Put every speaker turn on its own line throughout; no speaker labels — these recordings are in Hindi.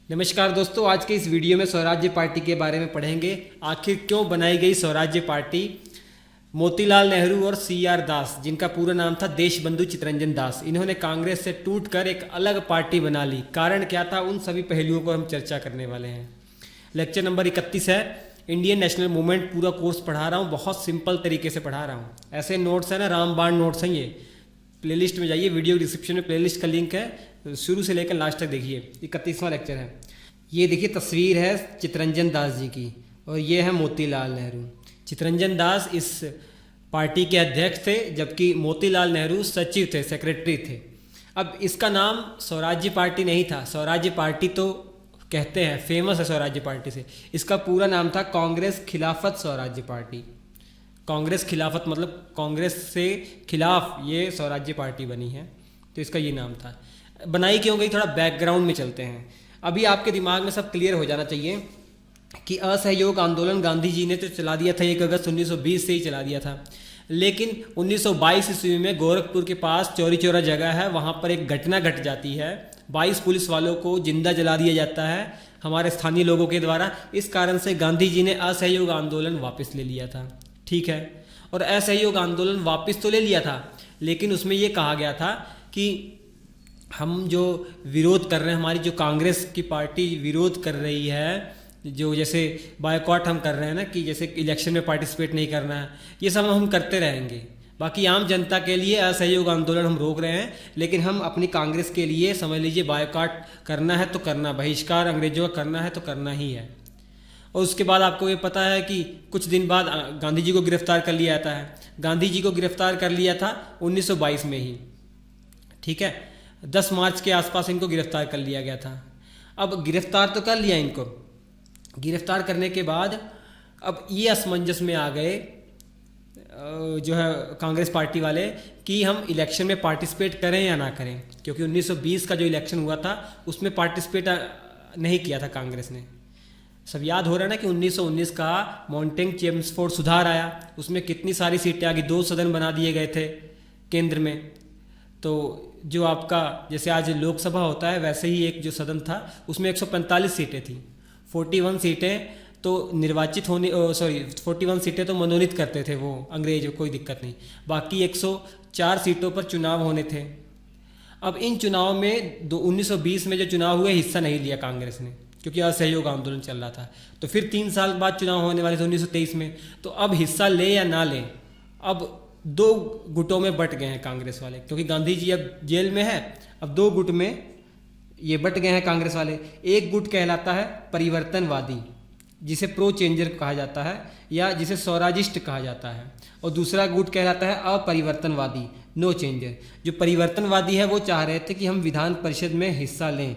नमस्कार दोस्तों, आज के इस वीडियो में स्वराज्य पार्टी के बारे में पढ़ेंगे। आखिर क्यों बनाई गई स्वराज्य पार्टी। मोतीलाल नेहरू और CR दास, जिनका पूरा नाम था देशबंधु चित्तरंजन दास, इन्होंने कांग्रेस से टूटकर एक अलग पार्टी बना ली। कारण क्या था, उन सभी पहलुओं को हम चर्चा करने वाले हैं। लेक्चर नंबर 31 है, इंडियन नेशनल मूवमेंट। पूरा कोर्स पढ़ा रहा हूँ, बहुत सिंपल तरीके से पढ़ा रहा हूँ। ऐसे नोट्स हैं ना, रामबाण नोट्स हैं ये। प्लेलिस्ट में जाइए, वीडियो डिस्क्रिप्शन में प्लेलिस्ट का लिंक है, शुरू से लेकर लास्ट तक देखिए। 31वां लेक्चर है। ये देखिए तस्वीर है चित्तरंजन दास जी की, और ये है मोतीलाल नेहरू। चित्तरंजन दास इस पार्टी के अध्यक्ष थे, जबकि मोतीलाल नेहरू सचिव थे, सेक्रेटरी थे। अब इसका नाम स्वराज्य पार्टी नहीं था। स्वराज्य पार्टी तो कहते हैं, फेमस है स्वराज्य पार्टी से। इसका पूरा नाम था कांग्रेस खिलाफत स्वराज्य पार्टी। कांग्रेस खिलाफत मतलब कांग्रेस से खिलाफ ये स्वराज्य पार्टी बनी है, तो इसका ये नाम था। बनाई क्यों गई, थोड़ा बैकग्राउंड में चलते हैं। अभी आपके दिमाग में सब क्लियर हो जाना चाहिए कि असहयोग आंदोलन गांधी जी ने तो चला दिया था, 1 अगस्त 1920 से ही चला दिया था। लेकिन 1922 ईस्वी में गोरखपुर के पास चौरी चौरा जगह है, वहाँ पर एक घटना घट जाती है। 22 पुलिस वालों को जिंदा जला दिया जाता है हमारे स्थानीय लोगों के द्वारा। इस कारण से गांधी जी ने असहयोग आंदोलन वापस ले लिया था। ठीक है, और असहयोग आंदोलन वापस तो ले लिया था, लेकिन उसमें ये कहा गया था कि हम जो विरोध कर रहे हैं, हमारी जो कांग्रेस की पार्टी विरोध कर रही है, जो जैसे बायकॉट हम कर रहे हैं ना, कि जैसे इलेक्शन में पार्टिसिपेट नहीं करना है, ये सब हम करते रहेंगे। बाकी आम जनता के लिए असहयोग आंदोलन हम रोक रहे हैं, लेकिन हम अपनी कांग्रेस के लिए समझ लीजिए बायकॉट करना है तो करना, बहिष्कार अंग्रेजों का करना है तो करना ही है। और उसके बाद आपको ये पता है कि कुछ दिन बाद गांधी जी को गिरफ्तार कर लिया जाता है। गांधी जी को गिरफ्तार कर लिया था 1922 में ही। ठीक है, 10 मार्च के आसपास इनको गिरफ्तार कर लिया गया था। अब गिरफ्तार तो कर लिया इनको, गिरफ्तार करने के बाद अब ये असमंजस में आ गए जो है कांग्रेस पार्टी वाले कि हम इलेक्शन में पार्टिसिपेट करें या ना करें, क्योंकि 1920 का जो इलेक्शन हुआ था उसमें पार्टिसिपेट नहीं किया था कांग्रेस ने। सब याद हो रहा है ना कि 1919 का मॉन्टेग चेम्सफोर्ड सुधार आया, उसमें कितनी सारी सीटें आ गई, 2 सदन बना दिए गए थे केंद्र में। तो जो आपका जैसे आज लोकसभा होता है, वैसे ही एक जो सदन था उसमें 145 सीटें थी। 41 सीटें तो निर्वाचित होने 41 सीटें तो मनोनीत करते थे वो अंग्रेज, कोई दिक्कत नहीं। बाकी 104 सीटों पर चुनाव होने थे। अब इन चुनाव में 1920 में जो चुनाव हुए, हिस्सा नहीं लिया कांग्रेस ने, क्योंकि असहयोग आंदोलन चल रहा था। तो फिर 3 साल बाद चुनाव होने वाले थे 1923 में। तो अब हिस्सा ले या ना लें, अब 2 गुटों में बट गए हैं कांग्रेस वाले, क्योंकि गांधी जी अब जेल में है। अब 2 गुट में ये बट गए हैं कांग्रेस वाले। एक गुट कहलाता है परिवर्तनवादी, जिसे प्रो चेंजर कहा जाता है या जिसे स्वराजिस्ट कहा जाता है, और दूसरा गुट कहलाता है अपरिवर्तनवादी, नो चेंजर। जो परिवर्तनवादी है वो चाह रहे थे कि हम विधान परिषद में हिस्सा लें।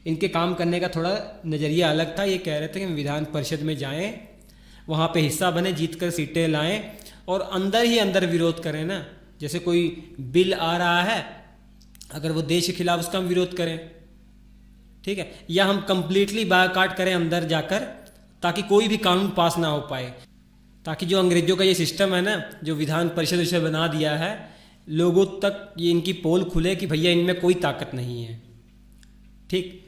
इनके काम करने का थोड़ा नज़रिया अलग था। ये कह रहे थे कि हम विधान परिषद में जाएं, वहाँ पे हिस्सा बने, जीत कर सीटें लाएं, और अंदर ही अंदर विरोध करें ना। जैसे कोई बिल आ रहा है, अगर वो देश के खिलाफ, उसका हम विरोध करें, ठीक है, या हम कंप्लीटली बायकॉट करें अंदर जाकर, ताकि कोई भी कानून पास ना हो पाए, ताकि जो अंग्रेजों का ये सिस्टम है ना, जो विधान परिषद उसे बना दिया है, लोगों तक ये इनकी पोल खुले कि भैया इनमें कोई ताकत नहीं है। ठीक,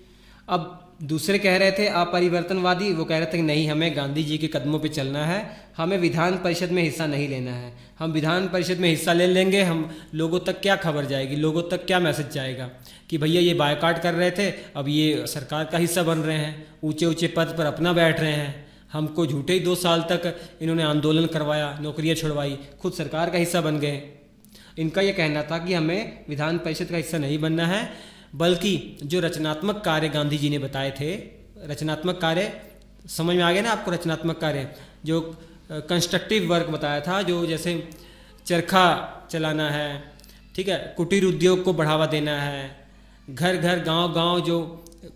अब दूसरे कह रहे थे अपरिवर्तनवादी, वो कह रहे थे कि नहीं, हमें गांधी जी के कदमों पे चलना है, हमें विधान परिषद में हिस्सा नहीं लेना है। हम विधान परिषद में हिस्सा ले लेंगे, हम लोगों तक क्या खबर जाएगी, लोगों तक क्या मैसेज जाएगा कि भैया ये बायकॉट कर रहे थे, अब ये सरकार का हिस्सा बन रहे हैं, ऊंचे ऊंचे पद पर अपना बैठ रहे हैं। हमको झूठे ही 2 साल तक इन्होंने आंदोलन करवाया, नौकरियाँ छुड़वाई, खुद सरकार का हिस्सा बन गए। इनका ये कहना था कि हमें विधान परिषद का हिस्सा नहीं बनना है, बल्कि जो रचनात्मक कार्य गांधी जी ने बताए थे, रचनात्मक कार्य समझ में आ गया ना आपको। रचनात्मक कार्य जो कंस्ट्रक्टिव वर्क बताया था, जो जैसे चरखा चलाना है, ठीक है, कुटीर उद्योग को बढ़ावा देना है, घर घर गांव गांव जो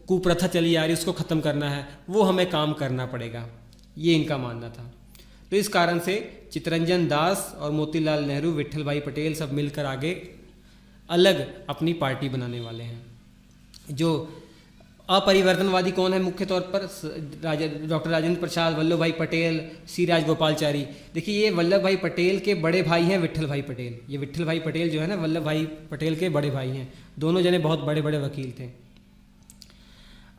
कुप्रथा चली आ रही उसको ख़त्म करना है, वो हमें काम करना पड़ेगा, ये इनका मानना था। तो इस कारण से चित्तरंजन दास और मोतीलाल नेहरू, विट्ठल भाई पटेल सब मिलकर आगे अलग अपनी पार्टी बनाने वाले हैं। जो अपरिवर्तनवादी कौन है मुख्य तौर पर, डॉक्टर राजेंद्र प्रसाद, वल्लभ भाई पटेल, सी राजगोपालचारी। देखिए ये वल्लभ भाई पटेल के बड़े भाई हैं विट्ठल भाई पटेल। ये विट्ठल भाई पटेल जो है ना, वल्लभ भाई पटेल के बड़े भाई हैं। दोनों जने बहुत बड़े बड़े वकील थे।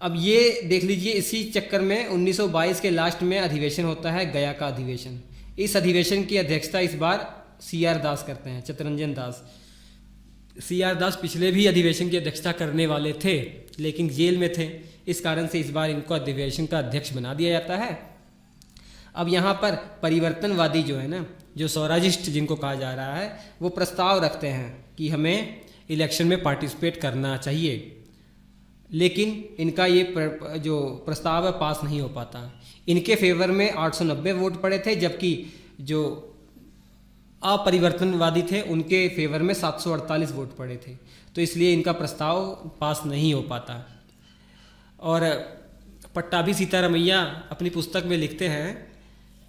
अब ये देख लीजिए, इसी चक्कर में 1922 के लास्ट में अधिवेशन होता है, गया का अधिवेशन। इस अधिवेशन की अध्यक्षता इस बार CR दास करते हैं, चित्तरंजन दास। CR दास पिछले भी अधिवेशन की अध्यक्षता करने वाले थे लेकिन जेल में थे, इस कारण से इस बार इनको अधिवेशन का अध्यक्ष बना दिया जाता है। अब यहाँ पर परिवर्तनवादी जो है ना, जो स्वराजिस्ट जिनको कहा जा रहा है, वो प्रस्ताव रखते हैं कि हमें इलेक्शन में पार्टिसिपेट करना चाहिए, लेकिन इनका ये जो प्रस्ताव है पास नहीं हो पाता। इनके फेवर में 890 वोट पड़े थे, जबकि जो अपरिवर्तनवादी थे उनके फेवर में 748 वोट पड़े थे, तो इसलिए इनका प्रस्ताव पास नहीं हो पाता। और पट्टाभी सीतारमैया अपनी पुस्तक में लिखते हैं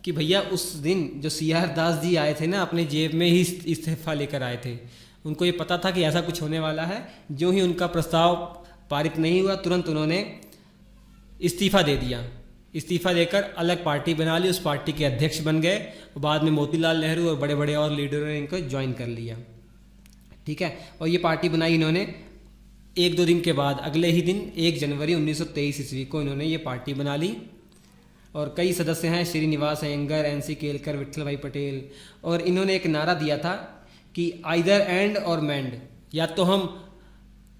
कि भैया उस दिन जो CR दास जी आए थे ना, अपने जेब में ही इस्तीफा लेकर आए थे। उनको ये पता था कि ऐसा कुछ होने वाला है। जो ही उनका प्रस्ताव पारित नहीं हुआ, तुरंत उन्होंने इस्तीफा दे दिया। इस्तीफा देकर अलग पार्टी बना ली, उस पार्टी के अध्यक्ष बन गए। बाद में मोतीलाल नेहरू और बड़े बड़े और लीडरों ने इनको ज्वाइन कर लिया। ठीक है, और ये पार्टी बनाई इन्होंने 1-2 दिन के बाद, अगले ही दिन 1 जनवरी 1923 ईस्वी को इन्होंने ये पार्टी बना ली। और कई सदस्य हैं, श्रीनिवास अयंगर, NC केलकर, विट्ठल भाई पटेल। और इन्होंने एक नारा दिया था कि आइदर एंड और मैंड, या तो हम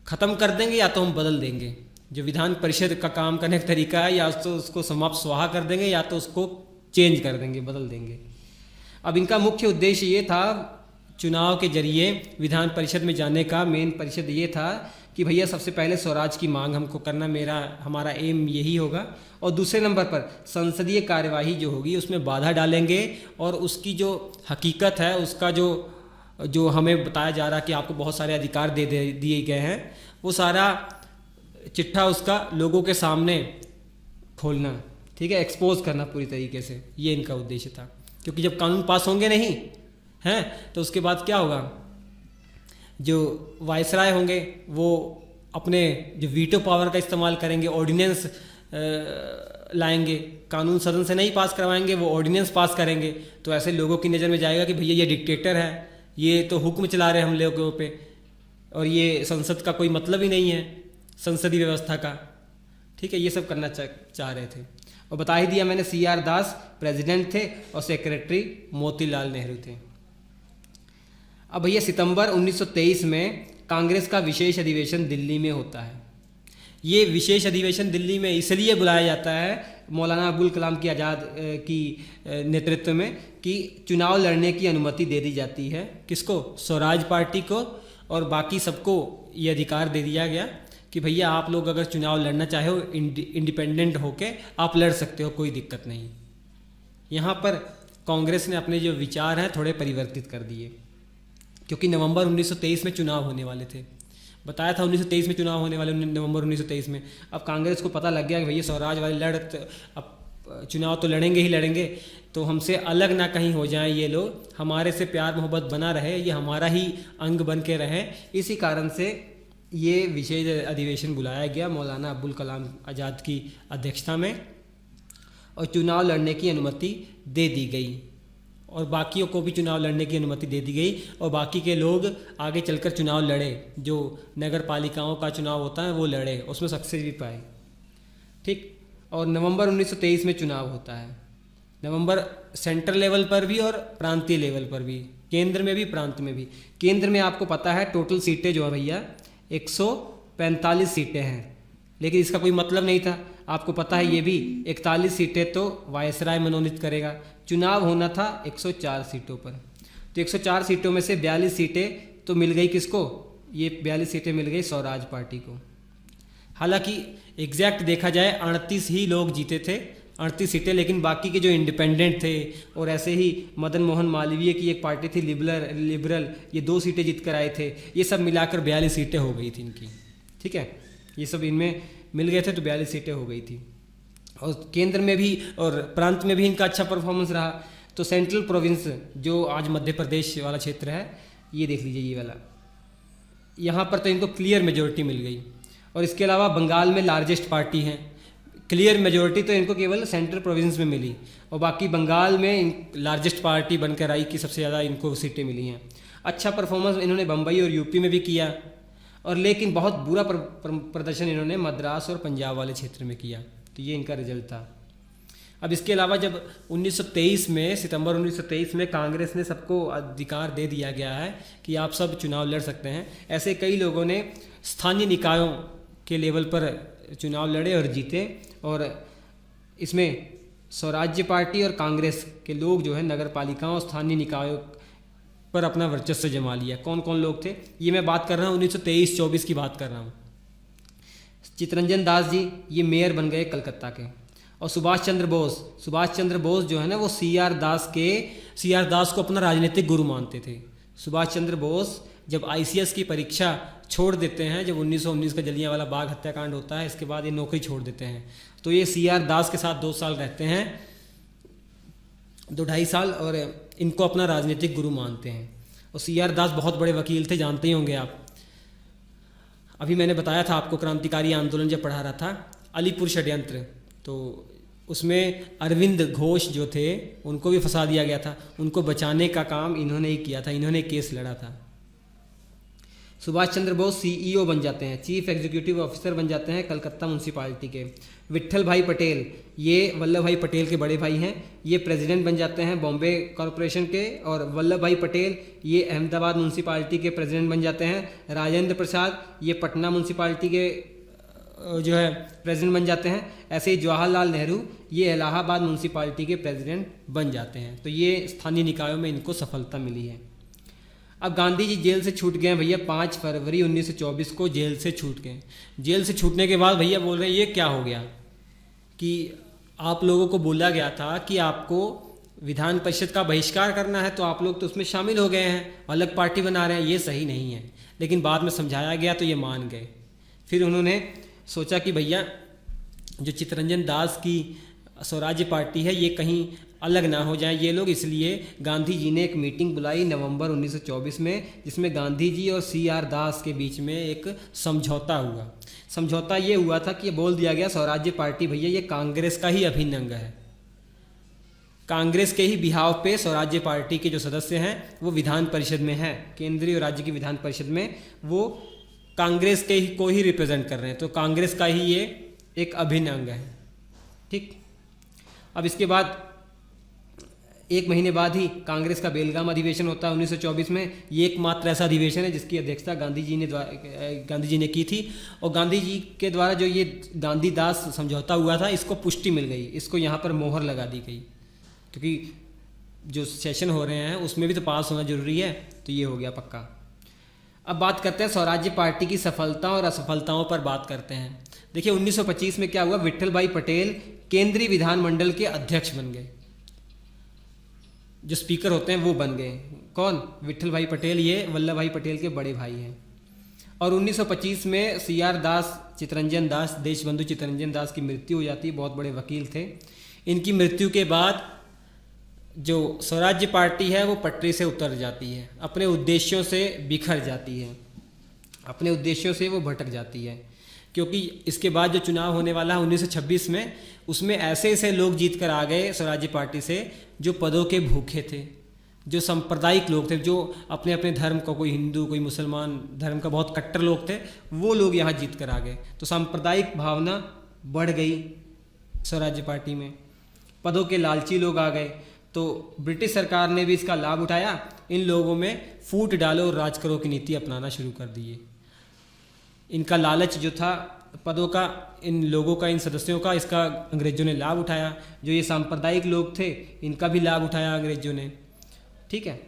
ख़त्म कर देंगे या तो हम बदल देंगे। जो विधान परिषद का काम करने का तरीका है, या तो उसको समाप्त स्वाहा कर देंगे या तो उसको चेंज कर देंगे, बदल देंगे। अब इनका मुख्य उद्देश्य ये था, चुनाव के जरिए विधान परिषद में जाने का मेन परिषद ये था कि भैया सबसे पहले स्वराज की मांग हमको करना, हमारा एम यही होगा। और दूसरे नंबर पर संसदीय कार्यवाही जो होगी उसमें बाधा डालेंगे, और उसकी जो हकीकत है, उसका जो हमें बताया जा रहा है कि आपको बहुत सारे अधिकार दिए गए हैं, वो सारा चिट्ठा उसका लोगों के सामने खोलना, ठीक है, एक्सपोज करना पूरी तरीके से। ये इनका उद्देश्य था, क्योंकि जब कानून पास होंगे नहीं हैं तो उसके बाद क्या होगा, जो वायसराय होंगे वो अपने जो वीटो पावर का इस्तेमाल करेंगे, ऑर्डिनेंस लाएंगे, कानून सदन से नहीं पास करवाएंगे, वो ऑर्डिनेंस पास करेंगे। तो ऐसे लोगों की नज़र में जाएगा कि भैया ये डिक्टेटर है, ये तो हुक्म चला रहे हैं हम लोगों पे, और ये संसद का कोई मतलब ही नहीं है, संसदीय व्यवस्था का। ठीक है, ये सब करना चाह रहे थे। और बता ही दिया मैंने, CR दास प्रेसिडेंट थे और सेक्रेटरी मोतीलाल नेहरू थे। अब भैया सितंबर 1923 में कांग्रेस का विशेष अधिवेशन दिल्ली में होता है। ये विशेष अधिवेशन दिल्ली में इसलिए बुलाया जाता है मौलाना अबुल कलाम की आज़ाद की नेतृत्व में, कि चुनाव लड़ने की अनुमति दे दी जाती है। किसको? स्वराज पार्टी को, और बाकी सबको ये अधिकार दे दिया गया कि भैया आप लोग अगर चुनाव लड़ना चाहे हो इंडिपेंडेंट होके आप लड़ सकते हो, कोई दिक्कत नहीं। यहाँ पर कांग्रेस ने अपने जो विचार हैं थोड़े परिवर्तित कर दिए, क्योंकि नवंबर 1923 में चुनाव होने वाले थे। बताया था 1923 में चुनाव होने वाले, नवंबर 1923 में। अब कांग्रेस को पता लग गया कि भैया स्वराज वाले अब चुनाव तो लड़ेंगे ही लड़ेंगे, तो हमसे अलग ना कहीं हो जाएं ये लोग, हमारे से प्यार मोहब्बत बना रहे, ये हमारा ही अंग बन के रहे। इसी कारण से ये विशेष अधिवेशन बुलाया गया मौलाना अबुल कलाम आज़ाद की अध्यक्षता में, और चुनाव लड़ने की अनुमति दे दी गई, और बाकियों को भी चुनाव लड़ने की अनुमति दे दी गई, और बाकी के लोग आगे चलकर चुनाव लड़े, जो नगर पालिकाओं का चुनाव होता है वो लड़े, उसमें सक्सेस भी पाए। ठीक, और नवंबर 1923 में चुनाव होता है। नवंबर सेंट्रल लेवल पर भी और प्रांतीय लेवल पर भी, केंद्र में भी प्रांत में भी। केंद्र में आपको पता है टोटल सीटें जो है भैया 145 सीटें हैं, लेकिन इसका कोई मतलब नहीं था। आपको पता है ये भी 41 सीटें तो वायसराय मनोनीत करेगा। चुनाव होना था 104 सीटों पर, तो 104 सीटों में से 42 सीटें तो मिल गई किसको? ये 42 सीटें मिल गई स्वराज पार्टी को। हालांकि एग्जैक्ट देखा जाए 38 ही लोग जीते थे, 38 सीटें, लेकिन बाकी के जो इंडिपेंडेंट थे और ऐसे ही मदन मोहन मालवीय की एक पार्टी थी लिबरल, ये 2 सीटें जीत कर आए थे। ये सब मिलाकर 42 सीटें हो गई थी इनकी। ठीक है, ये सब इनमें मिल गए थे तो 42 सीटें हो गई थी। और केंद्र में भी और प्रांत में भी इनका अच्छा परफॉर्मेंस रहा। तो सेंट्रल प्रोविंस जो आज मध्य प्रदेश वाला क्षेत्र है, ये देख लीजिए ये वाला, यहाँ पर तो इनको क्लियर मेजोरिटी मिल गई। और इसके अलावा बंगाल में लार्जेस्ट पार्टी हैं, क्लियर मेजोरिटी तो इनको केवल सेंट्रल प्रोविंस में मिली, और बाकी बंगाल में लार्जेस्ट पार्टी बनकर आई कि सबसे ज़्यादा इनको सीटें मिली हैं। अच्छा परफॉर्मेंस इन्होंने बम्बई और यूपी में भी किया। और लेकिन बहुत बुरा प्रदर्शन इन्होंने मद्रास और पंजाब वाले क्षेत्र में किया। तो ये इनका रिजल्ट था। अब इसके अलावा जब 1923 में सितंबर 1923 में कांग्रेस ने सबको अधिकार दे दिया गया है कि आप सब चुनाव लड़ सकते हैं, ऐसे कई लोगों ने स्थानीय निकायों के लेवल पर चुनाव लड़े और जीते। और इसमें स्वराज्य पार्टी और कांग्रेस के लोग जो है नगर पालिकाओं और स्थानीय निकायों पर अपना वर्चस्व जमा लिया। कौन कौन लोग थे, ये मैं बात कर रहा हूँ 1923-24 की बात कर रहा हूँ। चितरंजन दास जी ये मेयर बन गए कलकत्ता के। और सुभाष चंद्र बोस जो है ना वो सी आर दास को अपना राजनीतिक गुरु मानते थे। सुभाष चंद्र बोस जब ICS की परीक्षा छोड़ देते हैं, जब 1919 का जलियांवाला बाग हत्याकांड होता है, इसके बाद ये नौकरी छोड़ देते हैं। तो ये CR दास के साथ 2 साल रहते हैं, 2-2.5 साल, और इनको अपना राजनीतिक गुरु मानते हैं। और CR दास बहुत बड़े वकील थे, जानते ही होंगे आप। अभी मैंने बताया था आपको क्रांतिकारी आंदोलन जब पढ़ा रहा था, अलीपुर षड्यंत्र, तो उसमें अरविंद घोष जो थे उनको भी फंसा दिया गया था। उनको बचाने का काम इन्होंने ही किया था, इन्होंने केस लड़ा था। सुभाष चंद्र बोस CEO बन जाते हैं, चीफ एग्जीक्यूटिव ऑफिसर बन जाते हैं कलकत्ता म्यूनसिपालिटी के। विट्ठल भाई पटेल ये वल्लभ भाई पटेल के बड़े भाई हैं, ये प्रेसिडेंट बन जाते हैं बॉम्बे कॉरपोरेशन के। और वल्लभ भाई पटेल ये अहमदाबाद म्यूनसिपालिटी के प्रेसिडेंट बन जाते हैं। राजेंद्र प्रसाद ये पटना म्यूनसिपालिटी के जो है प्रेसिडेंट बन जाते हैं। ऐसे ही जवाहरलाल नेहरू ये इलाहाबाद म्यूनसिपालिटी के प्रेसिडेंट बन जाते हैं। तो ये स्थानीय निकायों में इनको सफलता मिली है। अब गांधी जी जेल से छूट गए भैया, 5 फरवरी 1924 को जेल से छूट गए। जेल से छूटने के बाद भैया बोल रहे हैं ये क्या हो गया कि आप लोगों को बोला गया था कि आपको विधान परिषद का बहिष्कार करना है, तो आप लोग तो उसमें शामिल हो गए हैं, अलग पार्टी बना रहे हैं, ये सही नहीं है। लेकिन बाद में समझाया गया तो ये मान गए। फिर उन्होंने सोचा कि भैया जो चितरंजन दास की स्वराज्य पार्टी है ये कहीं अलग ना हो जाए ये लोग, इसलिए गांधी जी ने एक मीटिंग बुलाई नवंबर 1924 में, जिसमें गांधी जी और CR दास के बीच में एक समझौता हुआ। समझौता ये हुआ था कि ये बोल दिया गया स्वराज्य पार्टी भैया ये कांग्रेस का ही अभिन्न अंग है। कांग्रेस के ही बिहाव पे स्वराज्य पार्टी के जो सदस्य हैं वो विधान परिषद में हैं, केंद्रीय और राज्य की विधान परिषद में वो कांग्रेस के ही को ही रिप्रेजेंट कर रहे हैं। तो कांग्रेस का ही ये एक अभिन्न अंग है। ठीक, अब इसके बाद 1 महीने बाद ही कांग्रेस का बेलगाम अधिवेशन होता है 1924 में। ये एकमात्र ऐसा अधिवेशन है जिसकी अध्यक्षता गांधी जी ने की थी। और गांधी जी के द्वारा जो ये गांधी दास समझौता हुआ था इसको पुष्टि मिल गई, इसको यहाँ पर मोहर लगा दी गई, क्योंकि जो सेशन हो रहे हैं उसमें भी तो पास होना जरूरी है। तो ये हो गया पक्का। अब बात करते हैं स्वराज्य पार्टी की सफलता और असफलताओं पर बात करते हैं। देखिए 1925 में क्या हुआ, विट्ठल भाई पटेल केंद्रीय विधानमंडल के अध्यक्ष बन गए, जो स्पीकर होते हैं वो बन गए। कौन? विट्ठल भाई पटेल, ये वल्लभ भाई पटेल के बड़े भाई हैं। और 1925 में CR दास, चितरंजन दास, देशबंधु चितरंजन दास की मृत्यु हो जाती है, बहुत बड़े वकील थे। इनकी मृत्यु के बाद जो स्वराज्य पार्टी है वो पटरी से उतर जाती है, अपने उद्देश्यों से बिखर जाती है, अपने उद्देश्यों से वो भटक जाती है। क्योंकि इसके बाद जो चुनाव होने वाला है 1926 में, उसमें ऐसे ऐसे लोग जीत कर आ गए स्वराज्य पार्टी से जो पदों के भूखे थे, जो सांप्रदायिक लोग थे, जो अपने अपने धर्म का, कोई हिंदू कोई मुसलमान धर्म का बहुत कट्टर लोग थे, वो लोग यहाँ जीत कर आ गए। तो सांप्रदायिक भावना बढ़ गई स्वराज्य पार्टी में, पदों के लालची लोग आ गए। तो ब्रिटिश सरकार ने भी इसका लाभ उठाया, इन लोगों में फूट डालो और राज करो की नीति अपनाना शुरू कर दी है। इनका लालच जो था पदों का, इन लोगों का, इन सदस्यों का, इसका अंग्रेजों ने लाभ उठाया। जो ये सांप्रदायिक लोग थे इनका भी लाभ उठाया अंग्रेजों ने। ठीक है,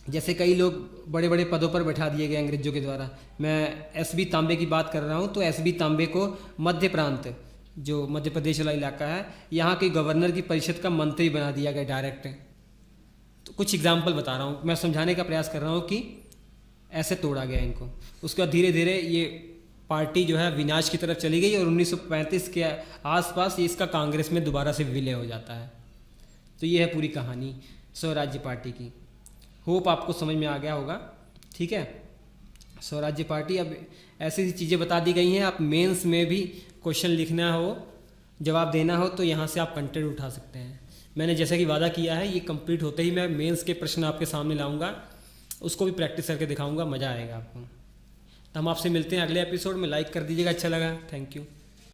जैसे कई लोग बड़े बड़े पदों पर बैठा दिए गए अंग्रेजों के द्वारा। मैं SB तांबे की बात कर रहा हूँ। तो SB तांबे को मध्य प्रांत, जो मध्य प्रदेश वाला इलाका है, यहाँ के गवर्नर की परिषद का मंत्री बना दिया गया डायरेक्ट। तो कुछ एग्जाम्पल बता रहा हूँ, मैं समझाने का प्रयास कर रहा हूँ कि ऐसे तोड़ा गया इनको। उसके बाद धीरे धीरे ये पार्टी जो है विनाश की तरफ चली गई और 1935 के आसपास ये इसका कांग्रेस में दोबारा से विलय हो जाता है। तो ये है पूरी कहानी स्वराज्य पार्टी की। होप आपको समझ में आ गया होगा। ठीक है, स्वराज्य पार्टी। अब ऐसी ऐसी चीज़ें बता दी गई हैं, आप मेंस में भी क्वेश्चन लिखना हो, जवाब देना हो तो यहाँ से आप कंटेंट उठा सकते हैं। मैंने जैसा कि वादा किया है, ये कंप्लीट होते ही मैं मेंस के प्रश्न आपके सामने लाऊंगा, उसको भी प्रैक्टिस करके दिखाऊंगा, मज़ा आएगा आपको। हम आपसे मिलते हैं अगले एपिसोड में। लाइक कर दीजिएगा अच्छा लगा। Thank you.